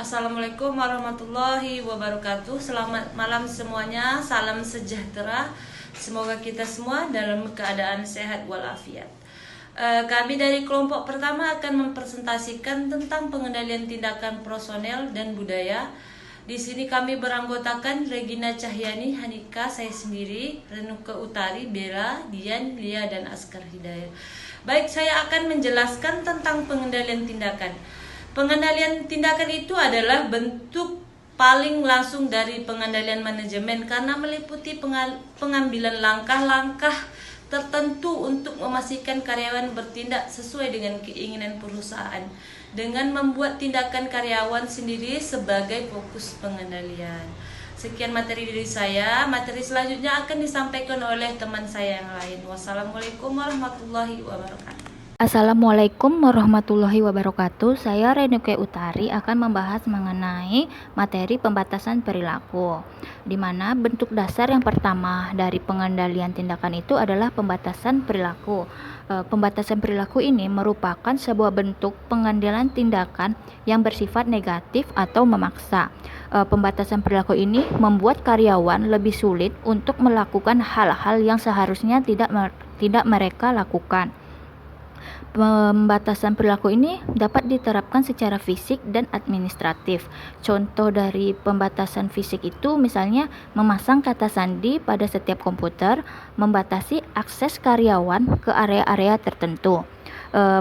Assalamualaikum warahmatullahi wabarakatuh. Selamat malam semuanya. Salam sejahtera. Semoga kita semua dalam keadaan sehat walafiat. Kami dari kelompok pertama akan mempresentasikan tentang pengendalian tindakan personel dan budaya. Di sini kami beranggotakan Regina Cahyani, Hanika, saya sendiri, Renuka Utari, Bella, Dian, Lia, dan Askar Hidayat. Baik, saya akan menjelaskan tentang pengendalian tindakan. Pengendalian tindakan itu adalah bentuk paling langsung dari pengendalian manajemen karena meliputi pengambilan langkah-langkah tertentu untuk memastikan karyawan bertindak sesuai dengan keinginan perusahaan dengan membuat tindakan karyawan sendiri sebagai fokus pengendalian. Sekian materi dari saya. Materi selanjutnya akan disampaikan oleh teman saya yang lain. Wassalamualaikum warahmatullahi wabarakatuh. Assalamualaikum warahmatullahi wabarakatuh. Saya Renuke Utari akan membahas mengenai materi pembatasan perilaku, di mana bentuk dasar yang pertama dari pengendalian tindakan itu adalah pembatasan perilaku. Pembatasan perilaku ini merupakan sebuah bentuk pengendalian tindakan yang bersifat negatif atau memaksa. Pembatasan perilaku ini membuat karyawan lebih sulit untuk melakukan hal-hal yang seharusnya tidak mereka lakukan. Pembatasan perilaku ini dapat diterapkan secara fisik dan administratif. Contoh dari pembatasan fisik itu misalnya memasang kata sandi pada setiap komputer, membatasi akses karyawan ke area-area tertentu.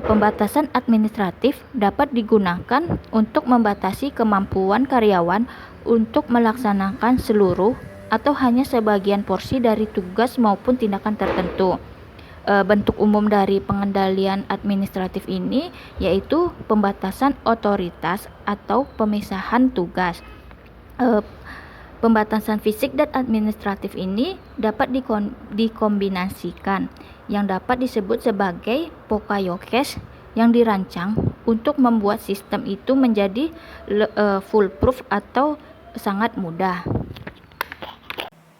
Pembatasan administratif dapat digunakan untuk membatasi kemampuan karyawan untuk melaksanakan seluruh atau hanya sebagian porsi dari tugas maupun tindakan tertentu. Bentuk umum dari pengendalian administratif ini yaitu pembatasan otoritas atau pemisahan tugas. Pembatasan fisik dan administratif ini dapat dikombinasikan, yang dapat disebut sebagai pokayokes, yang dirancang untuk membuat sistem itu menjadi foolproof atau sangat mudah.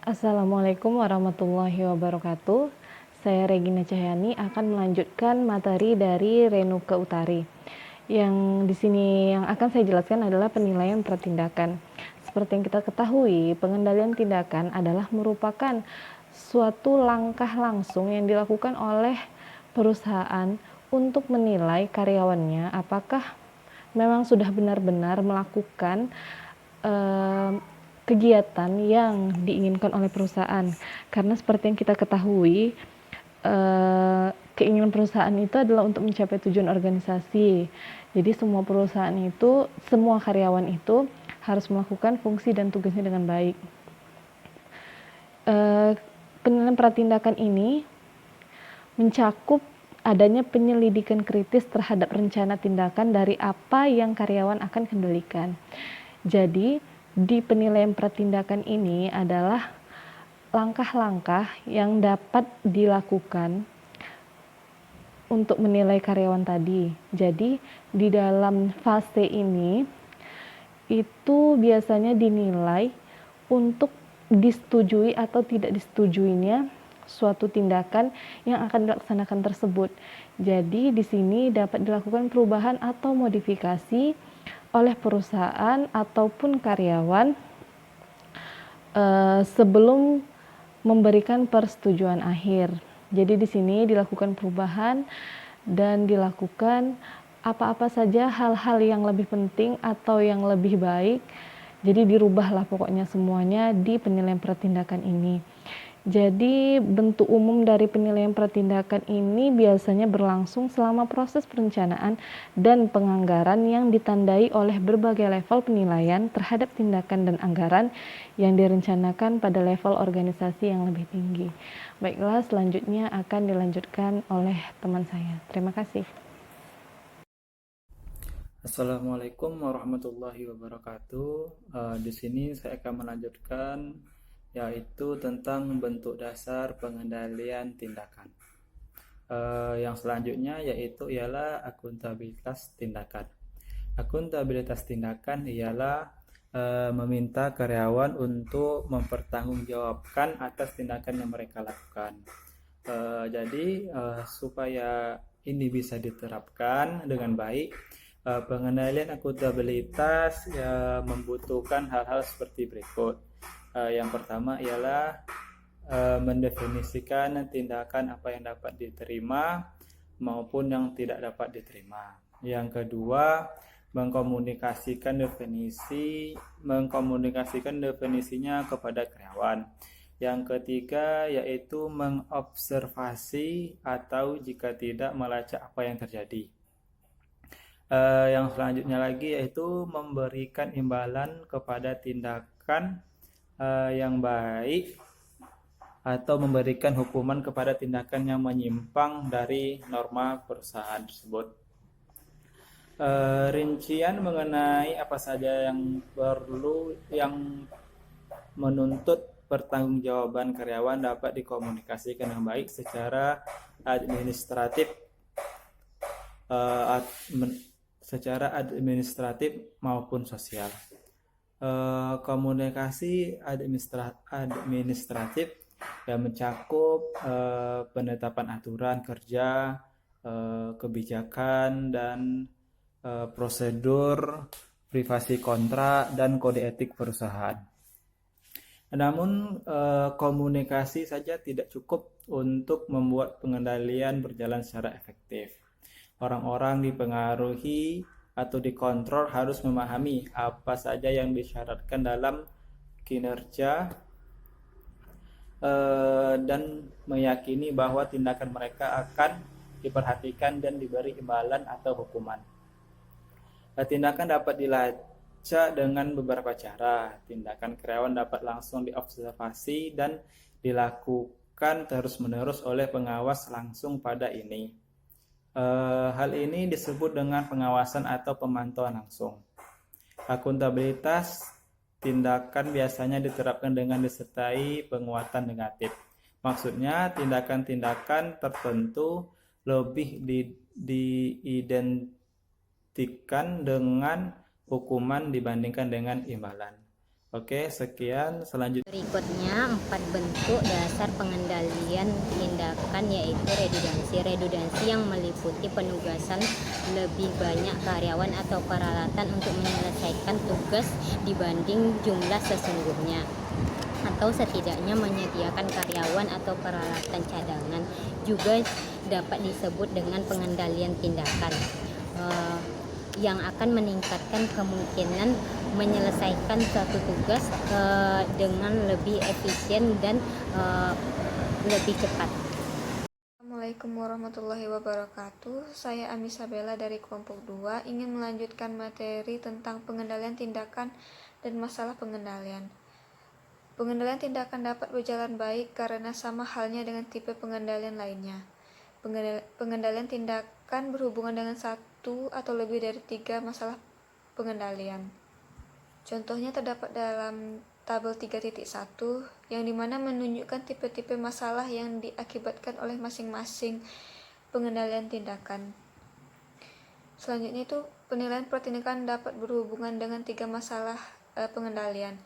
Assalamualaikum warahmatullahi wabarakatuh. Saya Regina Cahyani akan melanjutkan materi dari Renuka Utari. Yang di sini yang akan saya jelaskan adalah penilaian pertindakan. Seperti yang kita ketahui, pengendalian tindakan adalah merupakan suatu langkah langsung yang dilakukan oleh perusahaan untuk menilai karyawannya apakah memang sudah benar-benar melakukan kegiatan yang diinginkan oleh perusahaan. Karena seperti yang kita ketahui, keinginan perusahaan itu adalah untuk mencapai tujuan organisasi. Jadi semua perusahaan itu, semua karyawan itu harus melakukan fungsi dan tugasnya dengan baik. Penilaian pratindakan ini mencakup adanya penyelidikan kritis terhadap rencana tindakan dari apa yang karyawan akan kendalikan. Jadi di penilaian pratindakan ini adalah langkah-langkah yang dapat dilakukan untuk menilai karyawan tadi. Jadi di dalam fase ini itu biasanya dinilai untuk disetujui atau tidak disetujuinya suatu tindakan yang akan dilaksanakan tersebut. Jadi di sini dapat dilakukan perubahan atau modifikasi oleh perusahaan ataupun karyawan sebelum memberikan persetujuan akhir. Jadi di sini dilakukan perubahan dan dilakukan apa-apa saja hal-hal yang lebih penting atau yang lebih baik. Jadi dirubahlah pokoknya semuanya di penilaian pertindakan ini. Jadi bentuk umum dari penilaian pertindakan ini biasanya berlangsung selama proses perencanaan dan penganggaran yang ditandai oleh berbagai level penilaian terhadap tindakan dan anggaran yang direncanakan pada level organisasi yang lebih tinggi. Baiklah, selanjutnya akan dilanjutkan oleh teman saya. Terima kasih. Assalamualaikum warahmatullahi wabarakatuh. Di sini saya akan melanjutkan yaitu tentang bentuk dasar pengendalian tindakan. Yang selanjutnya yaitu ialah akuntabilitas tindakan. Akuntabilitas tindakan ialah meminta karyawan untuk mempertanggungjawabkan atas tindakan yang mereka lakukan. Jadi supaya ini bisa diterapkan dengan baik, Pengendalian akuntabilitas ya membutuhkan hal-hal seperti berikut. Yang pertama ialah mendefinisikan tindakan apa yang dapat diterima maupun yang tidak dapat diterima. Yang kedua, mengkomunikasikan definisinya kepada karyawan. Yang ketiga yaitu mengobservasi atau jika tidak melacak apa yang terjadi. Yang selanjutnya lagi yaitu memberikan imbalan kepada tindakan yang baik atau memberikan hukuman kepada tindakan yang menyimpang dari norma perusahaan tersebut. Rincian mengenai apa saja yang menuntut pertanggungjawaban karyawan dapat dikomunikasikan dengan baik secara administratif maupun sosial. Komunikasi administratif yang mencakup penetapan aturan kerja, kebijakan dan prosedur, privasi kontrak dan kode etik perusahaan. Namun komunikasi saja tidak cukup untuk membuat pengendalian berjalan secara efektif. Orang-orang dipengaruhi atau dikontrol harus memahami apa saja yang disyaratkan dalam kinerja dan meyakini bahwa tindakan mereka akan diperhatikan dan diberi imbalan atau hukuman. Tindakan dapat dilacak dengan beberapa cara. Tindakan karyawan dapat langsung diobservasi dan dilakukan terus-menerus oleh pengawas langsung pada ini. Hal ini disebut dengan pengawasan atau pemantauan langsung. Akuntabilitas tindakan biasanya diterapkan dengan disertai penguatan negatif. Maksudnya tindakan-tindakan tertentu lebih diidentikan dengan hukuman dibandingkan dengan imbalan. Oke, sekian. Selanjutnya berikutnya 4 bentuk dasar pengendalian tindakan yaitu redundansi yang meliputi penugasan lebih banyak karyawan atau peralatan untuk menyelesaikan tugas dibanding jumlah sesungguhnya, atau setidaknya menyediakan karyawan atau peralatan cadangan. Juga dapat disebut dengan pengendalian tindakan yang akan meningkatkan kemungkinan menyelesaikan suatu tugas dengan lebih efisien dan lebih cepat. Assalamualaikum warahmatullahi wabarakatuh. Saya Amisabella dari kelompok 2 ingin melanjutkan materi tentang pengendalian tindakan dan masalah pengendalian. Pengendalian tindakan dapat berjalan baik karena sama halnya dengan tipe pengendalian lainnya. Pengendalian tindakan berhubungan dengan satu atau lebih dari 3 masalah pengendalian. Contohnya terdapat dalam tabel 3.1 yang dimana menunjukkan tipe-tipe masalah yang diakibatkan oleh masing-masing pengendalian tindakan. Selanjutnya itu penilaian pertindakan dapat berhubungan dengan 3 masalah pengendalian.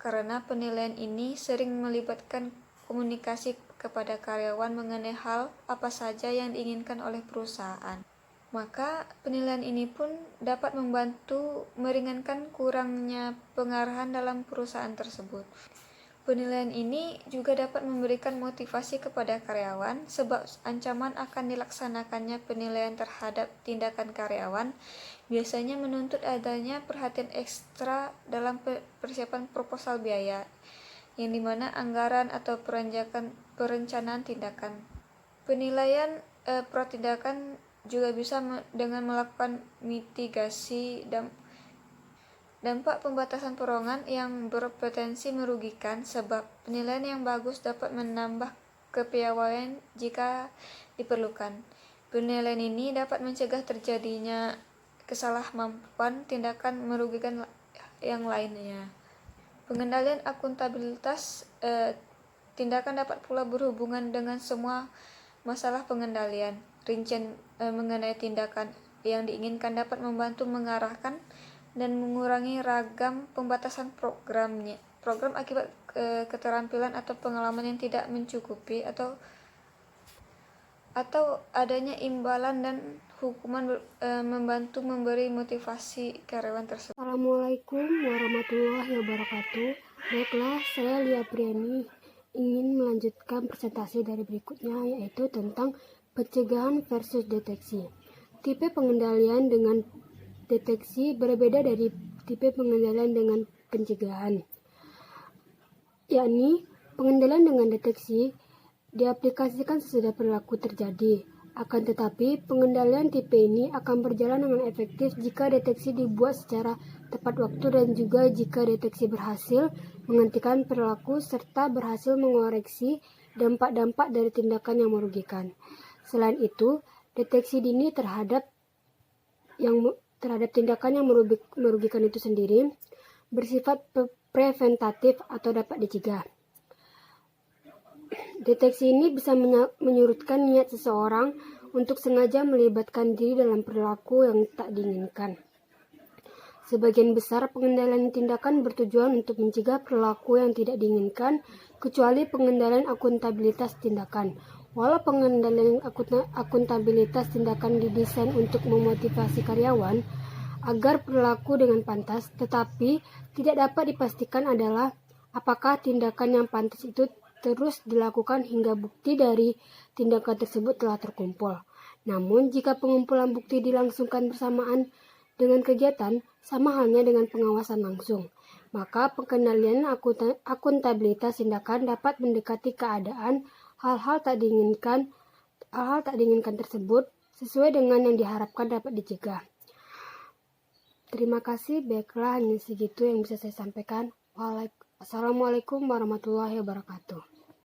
Karena penilaian ini sering melibatkan komunikasi kepada karyawan mengenai hal apa saja yang diinginkan oleh perusahaan. Maka penilaian ini pun dapat membantu meringankan kurangnya pengarahan dalam perusahaan tersebut. Penilaian ini juga dapat memberikan motivasi kepada karyawan sebab ancaman akan dilaksanakannya penilaian terhadap tindakan karyawan biasanya menuntut adanya perhatian ekstra dalam persiapan proposal biaya, yang dimana anggaran atau perencanaan tindakan. Penilaian pratindakan juga bisa dengan melakukan mitigasi dampak pembatasan perongan yang berpotensi merugikan, sebab penilaian yang bagus dapat menambah kepiawaian jika diperlukan. Penilaian ini dapat mencegah terjadinya kesalahmampuan tindakan merugikan yang lainnya. Pengendalian akuntabilitas tindakan dapat pula berhubungan dengan semua masalah pengendalian. Rincian mengenai tindakan yang diinginkan dapat membantu mengarahkan dan mengurangi ragam pembatasan program akibat keterampilan atau pengalaman yang tidak mencukupi atau atau adanya imbalan dan hukuman membantu memberi motivasi karyawan tersebut. Assalamualaikum warahmatullahi wabarakatuh. Baiklah, saya Lia Priani ingin melanjutkan presentasi dari berikutnya, yaitu tentang pencegahan versus deteksi. Tipe pengendalian dengan deteksi berbeda dari tipe pengendalian dengan pencegahan. Yakni, pengendalian dengan deteksi diaplikasikan sesudah perilaku terjadi. Akan tetapi, pengendalian tipe ini akan berjalan dengan efektif jika deteksi dibuat secara tepat waktu dan juga jika deteksi berhasil menghentikan perilaku serta berhasil mengoreksi dampak-dampak dari tindakan yang merugikan. Selain itu, deteksi dini terhadap tindakan yang merugikan itu sendiri bersifat preventatif atau dapat dicegah. Deteksi ini bisa menyurutkan niat seseorang untuk sengaja melibatkan diri dalam perilaku yang tak diinginkan. Sebagian besar pengendalian tindakan bertujuan untuk mencegah perilaku yang tidak diinginkan, kecuali pengendalian akuntabilitas tindakan. Walau pengendalian akuntabilitas tindakan didesain untuk memotivasi karyawan agar berlaku dengan pantas, tetapi tidak dapat dipastikan adalah apakah tindakan yang pantas itu terus dilakukan hingga bukti dari tindakan tersebut telah terkumpul. Namun, jika pengumpulan bukti dilangsungkan bersamaan dengan kegiatan, sama halnya dengan pengawasan langsung, maka pengendalian akuntabilitas tindakan dapat mendekati keadaan hal-hal tak diinginkan tersebut sesuai dengan yang diharapkan dapat dicegah. Terima kasih, baiklah hanya segitu yang bisa saya sampaikan. Assalamualaikum warahmatullahi wabarakatuh.